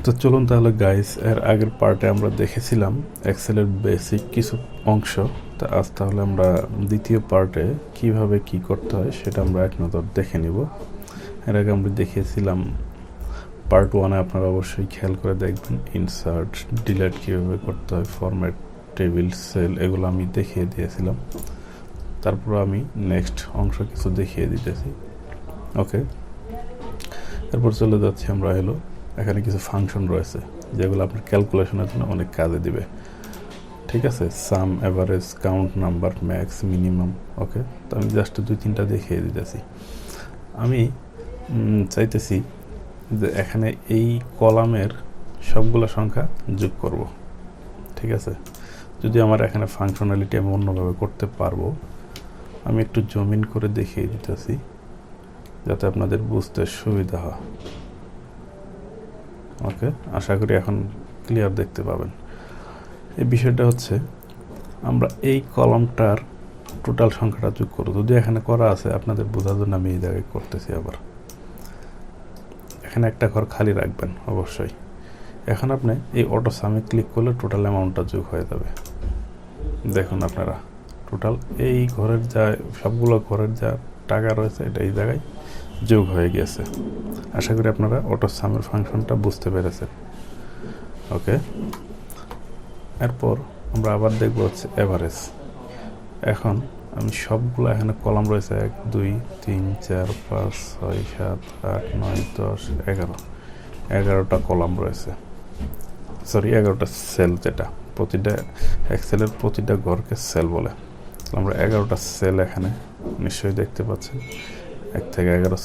তো চলুন তাহলে গাইস, এর আগের পার্টে আমরা দেখেছিলাম এক্সেলের বেসিক কিছু অংশ। তা আজ তাহলে আমরা দ্বিতীয় পার্টে কিভাবে কি করতে হয় সেটা আমরা এক নজর দেখে নিব। এর আগে আমরা দেখিয়েছিলাম পার্ট 1-এ, আপনারা অবশ্যই খেয়াল করে দেখবেন ইনসার্ট ডিলিট কীভাবে করতে হয়, ফরম্যাট, টেবিল, সেল, এগুলো আমি দেখিয়ে দিয়েছিলাম। তারপর আমি নেক্সট অংশ কিছু দেখিয়ে দিতেছি। ওকে, এরপর চলে যাচ্ছি আমরা এখানে কিছু ফাংশন রয়েছে যেগুলো আপনার ক্যালকুলেশনের জন্য অনেক কাজে দিবে। ঠিক আছে, sum, average, count, number, max, minimum. Okay, তো আমি জাস্ট 2-3টা দেখিয়ে দিতেছি। আমি চাইতেছি যে এখানে এই কলামের সবগুলো সংখ্যা যোগ করব। ঠিক আছে, যদি আমার এখানে ফাংশনালিটি আমি অন্যভাবে করতে পারবো, আমি একটু জুম ইন করে দেখিয়ে দিতেছি যাতে আপনাদের বুঝতে সুবিধা হয়। ওকে, আশা করি এখন ক্লিয়ার দেখতে পাবেন। এই বিষয়টা হচ্ছে আমরা এই কলামটার টোটাল সংখ্যাটা যোগ করব। যদি এখানে করা আছে, আপনাদের বোঝার জন্য আমি এই জায়গায় করতেছি। আবার এখানে একটা ঘর খালি রাখবেন অবশ্যই। এখন আপনি এই অটো সামে ক্লিক করলে টোটাল অ্যামাউন্টটা যোগ হয়ে যাবে। দেখুন আপনারা, টোটাল এই ঘরের সবগুলো ঘরের যা টাকা রয়েছে এটা এই জায়গায় যোগ হয়ে গেছে। আশা করি আপনারা অটো সামের ফাংশনটা বুঝতে পেরেছেন। ওকে, এরপর আমরা আবার দেখব হচ্ছে এভারেজ। এখন আমি সবগুলো এখানে কলাম রয়েছে 1, 2, 3, 4, 5, 6, 7, 8, 9, 10, 11টা কলাম রয়েছে। সরি, 11টা সেল, যেটা প্রতিটা এক্সেলের প্রতিটা ঘরকে সেল বলে। আমরা 11টা সেল এখানে নিশ্চয়ই দেখতে পাচ্ছেন, 1 থেকে 11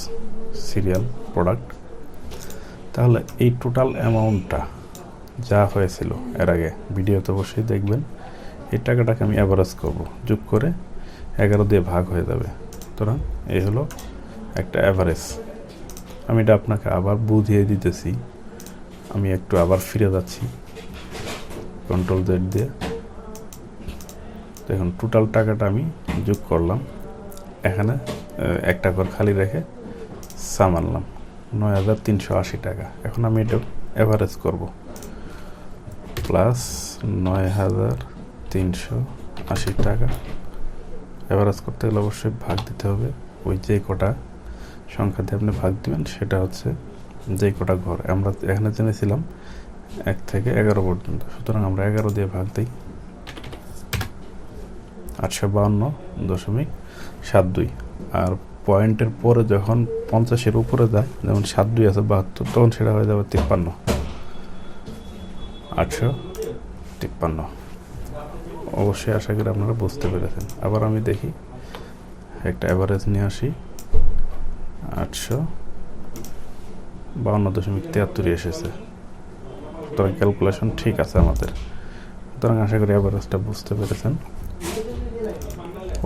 সিরিয়াল প্রোডাক্ট। তাহলে এই টোটাল অ্যামাউন্টটা যা হয়েছিল এর আগে ভিডিওতে অবশ্যই দেখবেন। এই টাকাটাকে আমি অ্যাভারেজ করব, যোগ করে 11 দিয়ে ভাগ হয়ে যাবে। সুতরাং এই হলো একটা অ্যাভারেজ। আমি এটা আপনাকে আবার বুঝিয়ে দিতেছি। আমি একটু আবার ফিরে যাচ্ছি কন্ট্রোল জেড দিয়ে। দেখুন টোটাল টাকাটা আমি যোগ করলাম, এখানে একটা ঘর খালি রেখে সাম আনলাম 9,380 টাকা। এখন আমি এটা অ্যাভারেজ করব, প্লাস 9,380 টাকা। অ্যাভারেজ করতে গেলে অবশ্যই ভাগ দিতে হবে। ওই যে কটা সংখ্যা দিয়ে আপনি ভাগ দিবেন সেটা হচ্ছে যে কটা ঘর। আমরা এখানে জেনেছিলাম 1 থেকে 11 পর্যন্ত, সুতরাং আমরা 11 দিয়ে ভাগ দিই। 852.72। আর পয়েন্টের পরে যখন 50-এর উপরে যায়, যেমন 7-2 আছে 72, তখন সেটা হয়ে যাবে 53। 853। অবশ্যই আশা করি আপনারা বুঝতে পেরেছেন। আবার আমি দেখি, একটা অ্যাভারেজ নিয়ে আসি, 852.73 এসেছে। সুতরাং ক্যালকুলেশন ঠিক আছে আমাদের। সুতরাং আশা করি অ্যাভারেজটা বুঝতে পেরেছেন।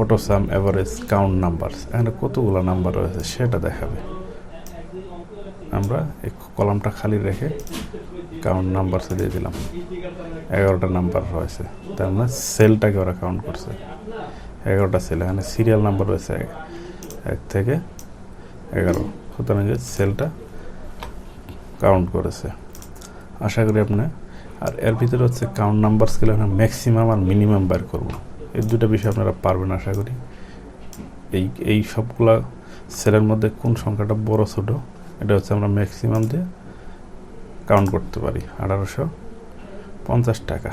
অটো সাম, অ্যাভারেজ, কাউন্ট, নাম্বারস, এখানে কতগুলো নাম্বার রয়েছে সেটা দেখাবে। আমরা এই কলামটা খালি রেখে কাউন্ট নাম্বারসে দিয়ে দিলাম। 11টা নাম্বার রয়েছে, তার মানে সেলটাকে ওরা কাউন্ট করছে। 11টা সেল, এখানে সিরিয়াল নাম্বার রয়েছে 1 থেকে 11, সুতরাং সেলটা কাউন্ট করেছে। আশা করি আপনি, আর এর ভিতরে হচ্ছে কাউন্ট নাম্বার স্কেল, এখানে ম্যাক্সিমাম আর মিনিমাম বের করব। এই দুটো বিষয় আপনারা পারবেন আশা করি। এই সবগুলা সেলের মধ্যে কোন সংখ্যাটা বড় ছোট, এটা হচ্ছে আমরা ম্যাক্সিমাম দিয়ে কাউন্ট করতে পারি। 1850 টাকা।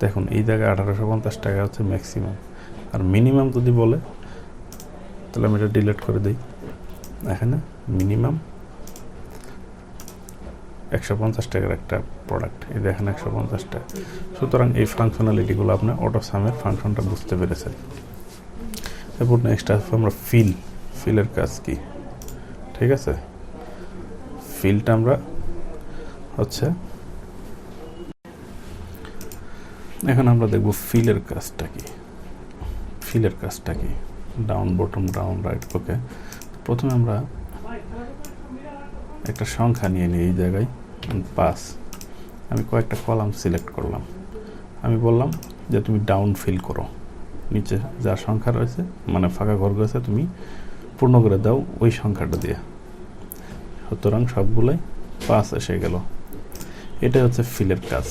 দেখুন এই জায়গায় 1850 টাকা হচ্ছে ম্যাক্সিমাম। আর মিনিমাম যদি বলে তাহলে আমি এটা ডিলিট করে দিই। এখানে মিনিমাম 150 টাকার একটা প্রোডাক্ট, এই দেখেন 150 টাকা। সুতরাং এই ফাংশনালিটিগুলো আপনি অটো সামের ফাংশনটা বুঝতে পেরেছেন। এরপর নেক্সট আসবে আমরা ফিলের কাজ কি। ঠিক আছে, ফিলটা আমরা হচ্ছে এখন আমরা দেখব ফিলের কাজটা কি। Down, bottom, down, right. Okay, প্রথমে আমরা একটা সংখ্যা নিয়ে নিই। এই জায়গায় 5, আমি কয়েকটা কলাম সিলেক্ট করলাম। আমি বললাম যে তুমি ডাউন ফিল করো, নিচে যা সংখ্যা রয়েছে, মানে ফাঁকা ঘর রয়েছে, তুমি পূর্ণ করে দাও ওই সংখ্যাটা দিয়ে। সুতরাং সবগুলোই 5 এসে গেল। এটা হচ্ছে ফিলের কাজ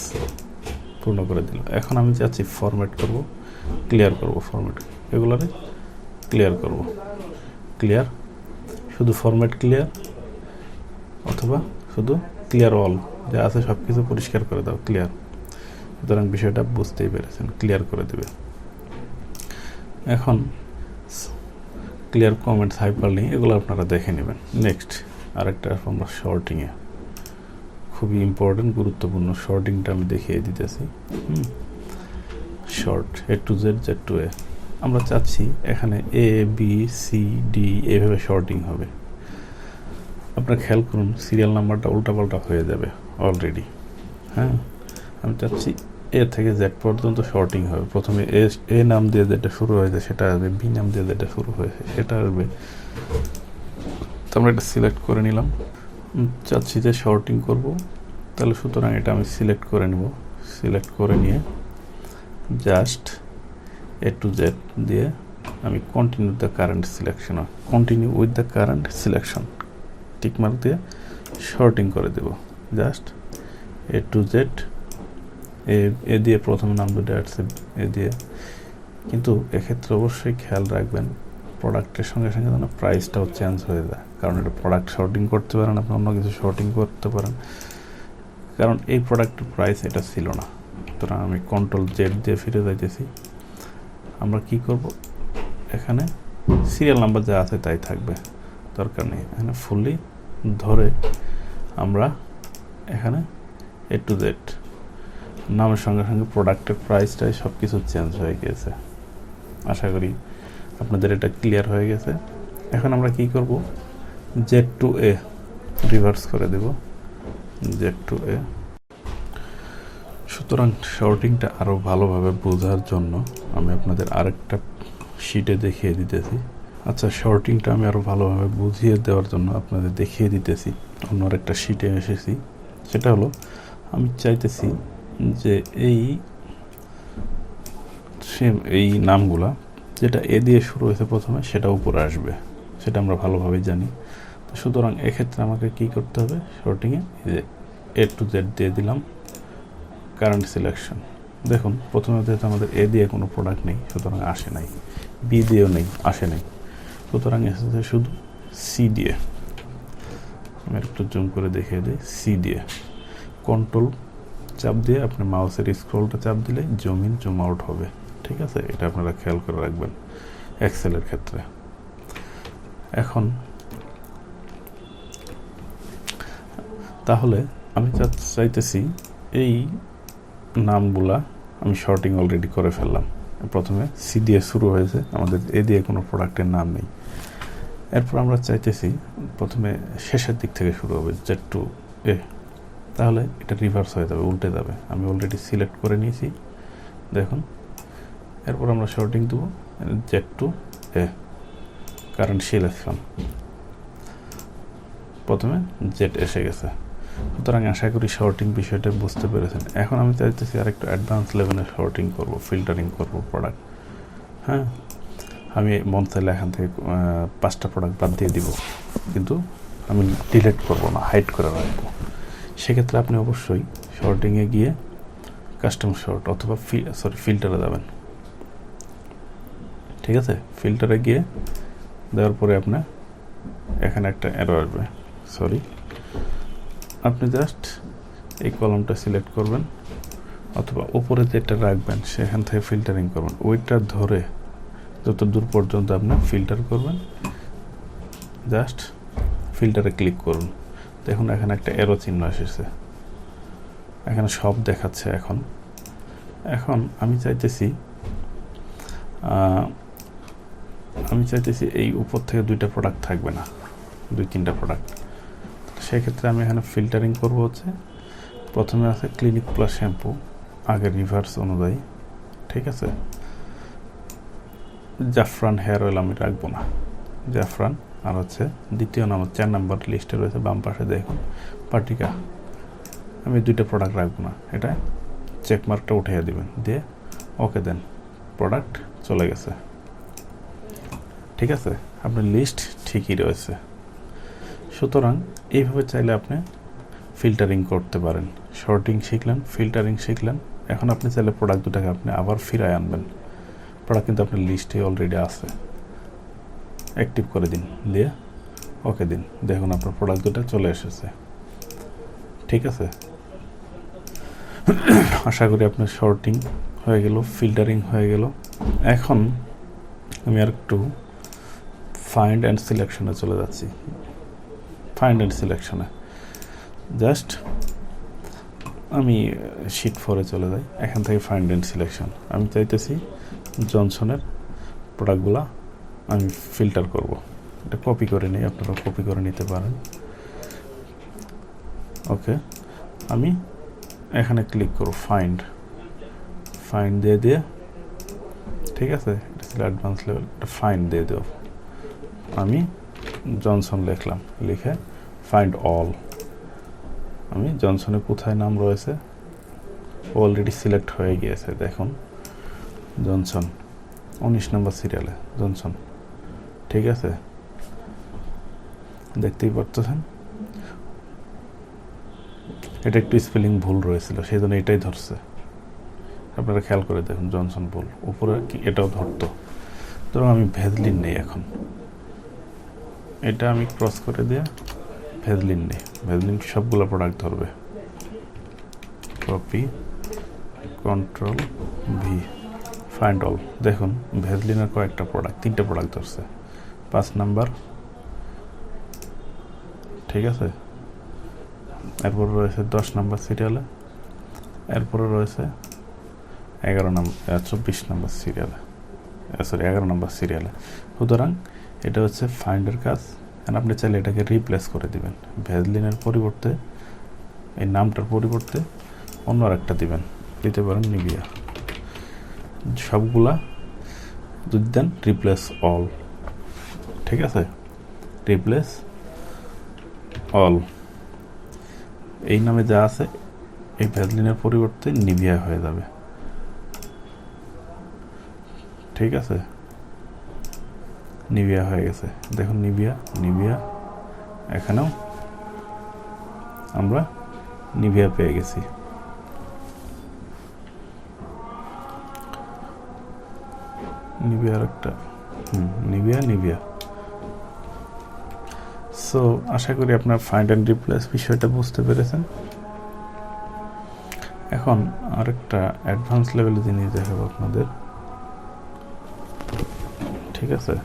পূর্ণ করে দিল। এখন আমি চাচ্ছি ফরম্যাট করব, ক্লিয়ার করব, ফরম্যাট এগুলারে ক্লিয়ার করব, ক্লিয়ার, শুধু ফরম্যাট ক্লিয়ার অথবা শুধু ক্লিয়ার অল, যা আছে সব কিছু পরিষ্কার করে দাও, ক্লিয়ার। সুতরাং বিষয়টা বুঝতেই পেরেছেন, ক্লিয়ার করে দেবে। এখন ক্লিয়ার কমেন্টস, হাইপারলিঙ্ক এগুলো আপনারা দেখে নেবেন। নেক্সট আরেকটা আমরা শর্টিংয়ে, খুবই ইম্পর্টেন্ট গুরুত্বপূর্ণ শর্টিংটা আমি দেখিয়ে দিতেছি। Short A to Z, Z two এ। আমরা চাচ্ছি এখানে এ বি সি ডি এইভাবে শর্টিং হবে। আপনারা খেয়াল করুন সিরিয়াল নাম্বারটা উল্টাপাল্টা হয়ে যাবে অলরেডি। হ্যাঁ, আমি চাচ্ছি এ থেকে জেড পর্যন্ত শর্টিং হবে। প্রথমে এ নাম দিয়ে যেটা শুরু হয়েছে সেটা আসবে, বি নাম দিয়ে যেটা শুরু হয়েছে সেটা আসবে। তো আমরা এটা সিলেক্ট করে নিলাম, চাচ্ছি যে শর্টিং করব, তাহলে সুতরাং এটা আমি সিলেক্ট করে নেব। সিলেক্ট করে নিয়ে জাস্ট এ টু জেড দিয়ে আমি continue the current selection, continue with the current selection tick mark দিয়ে শর্টিং করে দেব। জাস্ট এ টু জেড, এ দিয়ে প্রথম নাম দুটো আসছে এ দিয়ে, কিন্তু এক্ষেত্রে অবশ্যই খেয়াল রাখবেন প্রোডাক্টের সঙ্গে সঙ্গে যেন প্রাইসটাও চেঞ্জ হয়ে যায়, কারণ এটা প্রোডাক্ট শর্টিং করতে পারেন, আপনি অন্য কিছু শর্টিং করতে পারেন, কারণ এই প্রোডাক্টের প্রাইস এটা ছিল না। সুতরাং আমি কন্ট্রোল জেড দিয়ে ফিরে যাইতেছি। আমরা কি করব, এখানে সিরিয়াল নাম্বার যা আছে তাই থাকবে, দরকার নেই। এখানে ফুললি ধরে আমরা এখানে এ টু জেড নামের সঙ্গে সঙ্গে প্রোডাক্টের প্রাইসটাই সব কিছু চেঞ্জ হয়ে গিয়েছে। আশা করি আপনাদের এটা ক্লিয়ার হয়ে গেছে। এখন আমরা কি করব, জেড টু এ রিভার্স করে দেব, জেড টু এ। সুতরাং শর্টিংটা আরও ভালোভাবে বোঝার জন্য আমি আপনাদের আরেকটা শিটে দেখিয়ে দিতেছি। আচ্ছা, শর্টিংটা আমি আরও ভালোভাবে বুঝিয়ে দেওয়ার জন্য আপনাদের দেখিয়ে দিতেছি অন্য আরেকটা শিটে এসেছি। সেটা হলো আমি চাইতেছি যে এই নামগুলা যেটা এ দিয়ে শুরু হয়েছে প্রথমে সেটা উপরে আসবে, সেটা আমরা ভালোভাবে জানি। তো সুতরাং এক্ষেত্রে আমাকে কি করতে হবে, শর্টিংয়ে এ টু জেড দিয়ে দিলাম, কারেন্ট সিলেকশন। দেখুন প্রথমে যেহেতু আমাদের এ দিয়ে কোনো প্রোডাক্ট নেই, সুতরাং আসে নাই, বি দিয়েও নেই, আসে নাই, সুতরাং এসেছে শুধু সি দিয়ে। আমি একটু জুম করে দেখিয়ে দিই, সি দিয়ে কন্ট্রোল চাপ দিয়ে আপনি মাউসের স্ক্রলটা চাপ দিলে জুম ইন জুম আউট হবে। ঠিক আছে, এটা আপনারা খেয়াল করে রাখবেন এক্সেলের ক্ষেত্রে। এখন তাহলে আমি চাইতেছি এই নামগুলা আমি শর্টিং অলরেডি করে ফেললাম। প্রথমে সি দিয়ে শুরু হয়েছে, আমাদের এ দিয়ে কোনো প্রোডাক্টের নাম নেই। এরপর আমরা চাইতেছি প্রথমে শেষের দিক থেকে শুরু হবে, জেড টু এ, তাহলে এটা রিভার্স হয়ে যাবে, উল্টে যাবে। আমি অলরেডি সিলেক্ট করে নিয়েছি, দেখুন। এরপর আমরা শর্টিং দেবো জেড টু এ, কারেন্ট সিলেকশন, প্রথমে জেড এসে গেছে। সুতরাং আশা করি শর্টিং বিষয়টা বুঝতে পেরেছেন। এখন আমি চাইতেছি আরেকটু অ্যাডভান্স লেভেলে শর্টিং করব, ফিল্টারিং করব প্রোডাক্ট। হ্যাঁ, আমি মন চাইলে এখান থেকে 5টা প্রোডাক্ট বাদ দিয়ে দিব, কিন্তু আমি ডিলিট করব না, হাইড করে রাখবো। সেক্ষেত্রে আপনি অবশ্যই শর্টিংয়ে গিয়ে কাস্টম শর্ট অথবা ফিল্টারে যাবেন। ঠিক আছে, ফিল্টারে গিয়ে দেওয়ার পরে আপনার এখানে একটা এরর আসবে, আপনি জাস্ট এই কলমটা সিলেক্ট করবেন অথবা উপরে যেটা রাখবেন সেখান থেকে ফিল্টারিং করবেন, ওইটা ধরে যত দূর পর্যন্ত আপনি ফিল্টার করবেন, জাস্ট ফিল্টারে ক্লিক করুন। দেখুন এখানে একটা এরো চিহ্ন এসেছে, এখানে সব দেখাচ্ছে। এখন আমি চাইতেছি এই উপর থেকে 2টা প্রোডাক্ট থাকবে না, 2-3টা প্রোডাক্ট। সেক্ষেত্রে আমি এখানে ফিল্টারিং করব হচ্ছে, প্রথমে আছে ক্লিনিক প্লাস শ্যাম্পু, আগে রিভার্স অনুযায়ী। ঠিক আছে, জাফরান হেয়ার অয়েল আমি রাখবো না, জাফরান। আর হচ্ছে দ্বিতীয় নাম্বার 4 নাম্বার লিস্টে রয়েছে বাম পাশে, দেখুন পার্টিকা, আমি 2টা প্রোডাক্ট রাখবো না, এটা চেকমার্কটা উঠিয়ে দিবেন, দিয়ে ওকে দেন, প্রোডাক্ট চলে গেছে। ঠিক আছে, আপনার লিস্ট ঠিকই রয়েছে। সুতরাং এইভাবে চাইলে আপনি ফিল্টারিং করতে পারেন শর্টিং শিখলেন, ফিল্টারিং শিখলেন। এখন আপনি চাইলে প্রোডাক্ট দুটাকে আপনি আবার ফিরায় আনবেন। প্রোডাক্ট কিন্তু আপনার লিস্টে অলরেডি আছে। অ্যাক্টিভ করে দিন, দিয়ে ওকে দিন, দেখুন আপনার প্রোডাক্ট দুটো চলে এসেছে। ঠিক আছে, আশা করি আপনার শর্টিং হয়ে গেল, ফিল্টারিং হয়ে গেল। এখন আমি আর একটু ফাইন্ড অ্যান্ড সিলেকশনে চলে যাচ্ছি। ফাইন্ড অ্যান্ড সিলেকশনে জাস্ট আমি শিট 4-এ চলে যাই। এখান থেকে ফাইন্ড অ্যান্ড সিলেকশন আমি চাইতেছি জনসনের প্রোডাক্টগুলা আমি ফিল্টার করব। এটা কপি করে নিই, আপনারা কপি করে নিতে পারেন। ওকে, আমি এখানে ক্লিক করব ফাইন্ড দিয়ে ঠিক আছে, এটা ছিল অ্যাডভান্স লেভেল, এটা ফাইন্ড দিয়ে দেব। আমি জনসন লিখলাম, লিখে ফাইন্ড অল। আমি জনসনের কোথায় নাম রয়েছে অলরেডি সিলেক্ট হয়ে গিয়েছে। দেখুন জনসন 19 নম্বর সিরিয়ালে জনসন। ঠিক আছে, দেখতেই পাচ্ছেন এটা একটু স্পেলিং ভুল রয়েছিল, সেই জন্য এটাই ধরছে। আপনারা খেয়াল করে দেখুন জনসন ভুল, উপরে কি এটাও ধরতো। ধরুন আমি ভেজলিন নেই, এখন এটা আমি ক্রস করে দিয়ে ভেজলিন নেই। ভেজলিন সবগুলো প্রোডাক্ট ধরবে। Copy, control V, find all. দেখুন ভেজলিনের কয়েকটা প্রোডাক্ট, 3টে প্রোডাক্ট ধরছে। 5 নাম্বার, ঠিক আছে। এরপরে রয়েছে 10 নাম্বার সিরিয়ালে, এরপরে রয়েছে 24 নাম্বার সিরিয়ালে, 11 নাম্বার সিরিয়ালে। সুতরাং এটা হচ্ছে ফাইন্ডের কাজ। আপনি চাইলে এটাকে রিপ্লেস করে দিবেন। ভেজলিনের পরিবর্তে, এই নামটার পরিবর্তে অন্য আরেকটা দিবেন, দিতে পারেন নিভিয়া। সবগুলা যদি দেন রিপ্লেস অল, ঠিক আছে, রিপ্লেস অল। এই নামে যা আছে এই ভেজলিনের পরিবর্তে নিভিয়া হয়ে যাবে। ঠিক আছে, নিভিয়া হয়ে গেছে। দেখুন নিভিয়া এখানেও আমরা নিভিয়া পেয়ে গেছি। নিভিয়ার একটা নিভিয়া। সো আশা করি আপনার ফাইন্ড অ্যান্ড রিপ্লেস বিষয়টা বুঝতে পেরেছেন। এখন আরেকটা অ্যাডভান্স লেভেলের জিনিস দেখাবো আপনাদের। ঠিক আছে,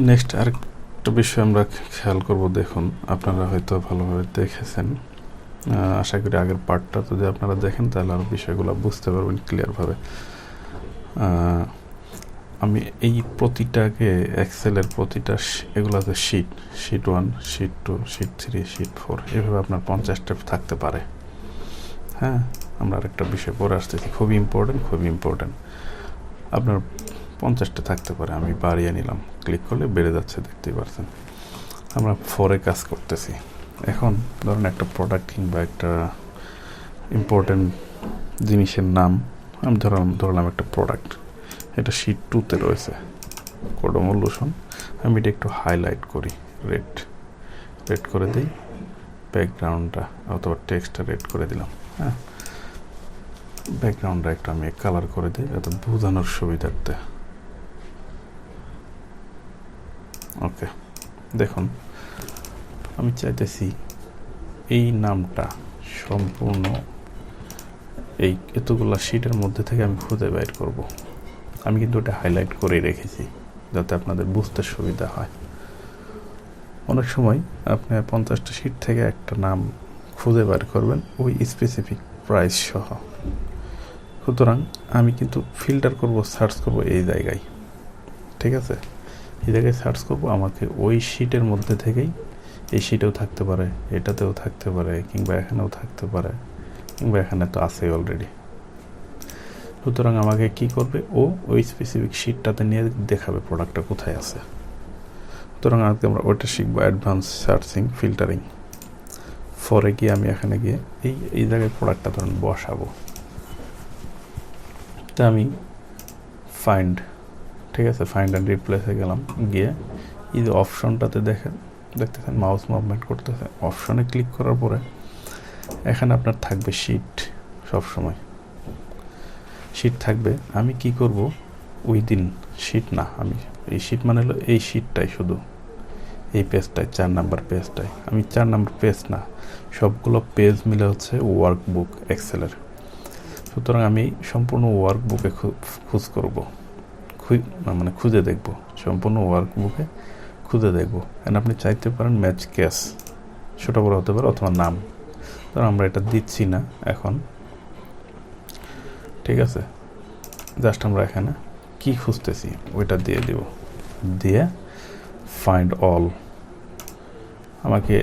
নেক্সট আরেকটা বিষয় আমরা খেয়াল করব। দেখুন আপনারা হয়তো ভালোভাবে দেখেছেন, আশা করি আগের পার্টটা যদি আপনারা দেখেন তাহলে আরও বিষয়গুলো বুঝতে পারবেন ক্লিয়ারভাবে। আমি এই প্রতিটাকে এক্সেলের প্রতিটা এগুলো আছে শিট 1, শিট 2, শিট 3, শিট 4, এভাবে আপনার 50টা থাকতে পারে। হ্যাঁ, আমরা আরেকটা বিষয় পরে আসতেছি, খুবই ইম্পর্টেন্ট। আপনার 50টা থাকতে পারে। আমি বাড়িয়ে নিলাম, ক্লিক করলে বেড়ে যাচ্ছে, দেখতেই পাচ্ছেন। আমরা 4-এ কাজ করতেছি। এখন ধরুন একটা প্রোডাক্ট কিংবা একটা ইম্পর্টেন্ট জিনিসের নাম আমি ধরলাম একটা প্রোডাক্ট, এটা শিট 2-তে রয়েছে, কোডোমোলুশন। আমি এটা একটু হাইলাইট করি, রেড করে দিই, ব্যাকগ্রাউন্ডটা অথবা টেক্সটটা রেড করে দিলাম। হ্যাঁ, ব্যাকগ্রাউন্ডটা একটু আমি কালার করে দিই যাতে বোঝানোর সুবিধার্থে। ওকে, দেখুন আমি চাইতেছি এই নামটা সম্পূর্ণ এই এতগুলা শিটের মধ্যে থেকে আমি খুঁজে বের করব। আমি কিন্তু ওটা হাইলাইট করে রেখেছি যাতে আপনাদের বুঝতে সুবিধা হয়। অনেক সময় আপনি 50টা শিট থেকে একটা নাম খুঁজে বের করবেন ওই স্পেসিফিক প্রাইস সহ। সুতরাং আমি কিন্তু ফিল্টার করব, সার্চ করব এই জায়গায়। ঠিক আছে, এই জায়গায় সার্চ করব, আমাকে ওই শিটের মধ্যে থেকেই, এই শিটেও থাকতে পারে, এটাতেও থাকতে পারে, কিংবা এখানেও থাকতে পারে, কিংবা এখানে তো আছে অলরেডি। সুতরাং আমাকে কি করবে, ও ওই স্পেসিফিক শিটটাতে নিয়ে দেখাবে প্রোডাক্টটা কোথায় আছে। সুতরাং আজকে আমরা ওইটা শিখবো, অ্যাডভান্স সার্চিং ফিল্টারিং। 4-এ গিয়ে আমি এখানে গিয়ে এই জায়গায় প্রোডাক্টটা ধরুন বসাবো। তা আমি ফাইন্ড, ঠিক আছে, ফাইন্ড অ্যান্ড রিপ্লেসে গেলাম, গিয়ে এই যে অপশনটাতে দেখতেছেন মাউস মুভমেন্ট করতেছে, অপশনে ক্লিক করার পরে এখানে আপনার থাকবে শিট, সবসময় শিট থাকবে। আমি কি করব, উইদিন শিট না, আমি এই শিট মানে হলো এই শিটটাই, শুধু এই পেজটাই 4 নাম্বার পেজটাই, আমি 4 নাম্বার পেজ না, সবগুলো পেজ মিলে হচ্ছে ওয়ার্কবুক এক্সেলের। সুতরাং আমি সম্পূর্ণ ওয়ার্কবুকে খোঁজ করব, মানে খুঁজে দেখব, সম্পূর্ণ ওয়ার্কবুকে খুঁজে দেখব। এন্ড আপনি চাইতে পারেন ম্যাচ কেস, ছোটো বড় হতে পারে, অথবা নাম। ধরুন আমরা এটা দিচ্ছি না এখন, ঠিক আছে, জাস্ট আমরা এখানে কি খুঁজতেছি ওইটা দিয়ে দিব, দিয়ে ফাইন্ড অল। আমাকে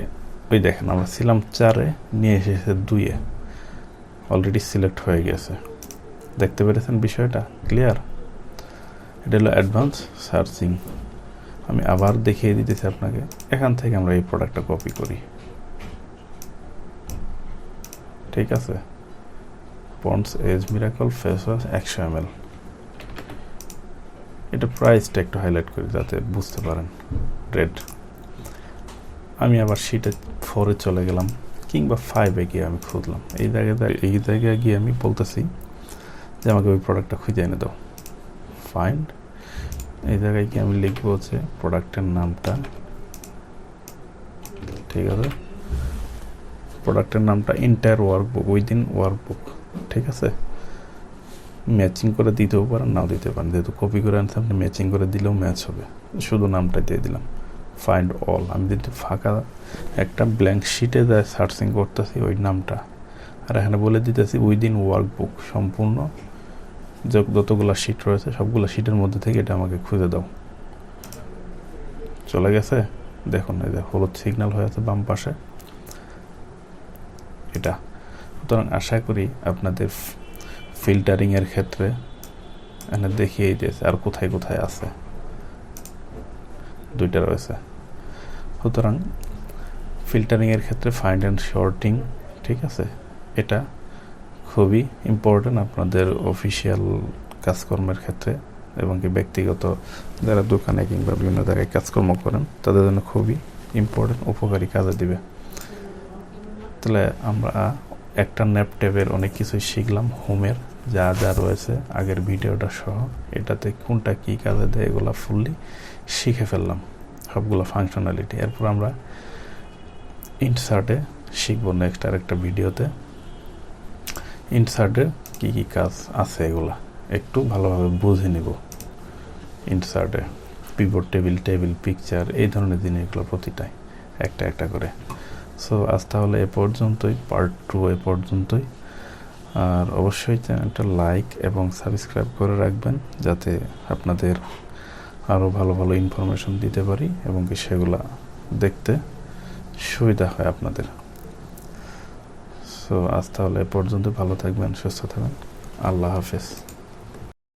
ওই দেখেন আমরা ছিলাম 4-এ, নিয়ে এসেছে 2-এ, অলরেডি সিলেক্ট হয়ে গেছে। দেখতে পেরেছেন বিষয়টা ক্লিয়ার? এটা হলো অ্যাডভান্স সার্চিং। আমি আবার দেখিয়ে দিতেছি আপনাকে। এখান থেকে আমরা এই প্রোডাক্টটা কপি করি, ঠিক আছে, Pond's age miracle face wash 100 ml। এটা প্রাইসটা একটু হাইলাইট করি যাতে বুঝতে পারেন, রেড। আমি আবার শিটে 4-এ চলে গেলাম, কিংবা 5-এ গিয়ে আমি খুঁজলাম। এই জায়গায় গিয়ে আমি বলতেছি যে আমাকে ওই প্রোডাক্টটা খুঁজে এনে দাও, ফাইন্ড। এই জায়গায় কি আমি লিখবো হচ্ছে প্রোডাক্টের নামটা, ঠিক আছে, প্রোডাক্টের নামটা এন্টায়ার ওয়ার্কবুক, উইদিন ওয়ার্কবুক, ঠিক আছে। ম্যাচিং করে দিতেও পারেন, নাও দিতে পারেন, যেহেতু কপি করে আনতে আপনি ম্যাচিং করে দিলেও ম্যাচ হবে। শুধু নামটা দিয়ে দিলাম, ফাইন্ড অল। আমি যদি ফাঁকা একটা ব্ল্যাঙ্ক শিটে যায় সার্চিং করতেছি ওই নামটা, আর এখানে বলে দিতেছি উইদিন ওয়ার্কবুক, সম্পূর্ণ যতগুলো শিট রয়েছে সবগুলো শিটের মধ্যে থেকে এটা আমাকে খুঁজে দাও। চলে গেছে, দেখুন এই যে হলুদ সিগন্যাল হয়ে আছে বাম পাশে এটা। সুতরাং আশা করি আপনাদের ফিল্টারিংয়ের ক্ষেত্রে এখানে দেখিয়ে দিয়েছে আর কোথায় কোথায় আছে, 2টা রয়েছে। সুতরাং ফিল্টারিংয়ের ক্ষেত্রে ফাইন্ড অ্যান্ড শর্টিং, ঠিক আছে, এটা খুবই ইম্পর্টেন্ট আপনাদের অফিসিয়াল কাজকর্মের ক্ষেত্রে, এবং কি ব্যক্তিগত যারা দোকানে কিংবা বিভিন্ন জায়গায় কাজকর্ম করেন তাদের জন্য খুবই ইম্পর্টেন্ট, উপকারী কাজে দিবে। তাহলে আমরা একটা ন্যাপ ট্যাবের অনেক কিছুই শিখলাম, হোমের যা যা রয়েছে আগের ভিডিওটা সহ, এটাতে কোনটা কী কাজে দেয় এগুলো ফুললি শিখে ফেললাম, সবগুলো ফাংশনালিটি। এরপর আমরা ইনসার্টে শিখবো নেক্সট আরেকটা ভিডিওতে, ইনসার্টের কী কী কাজ আছে এগুলা একটু ভালোভাবে বুঝে নিব। ইনসার্টে পিভট টেবিল পিকচার, এই ধরনের জিনিসগুলো প্রতিটাই একটা একটা করে। সো আজ তাহলে এ পর্যন্তই, পার্ট 2 এ পর্যন্তই। আর অবশ্যই চ্যানেলটা লাইক এবং সাবস্ক্রাইব করে রাখবেন, যাতে আপনাদের আরও ভালো ভালো ইনফরমেশন দিতে পারি এবং কি সেগুলা দেখতে সুবিধা হয় আপনাদের। সো আজ তাহলে এ পর্যন্ত, ভালো থাকবেন, সুস্থ থাকবেন, আল্লাহ হাফেজ।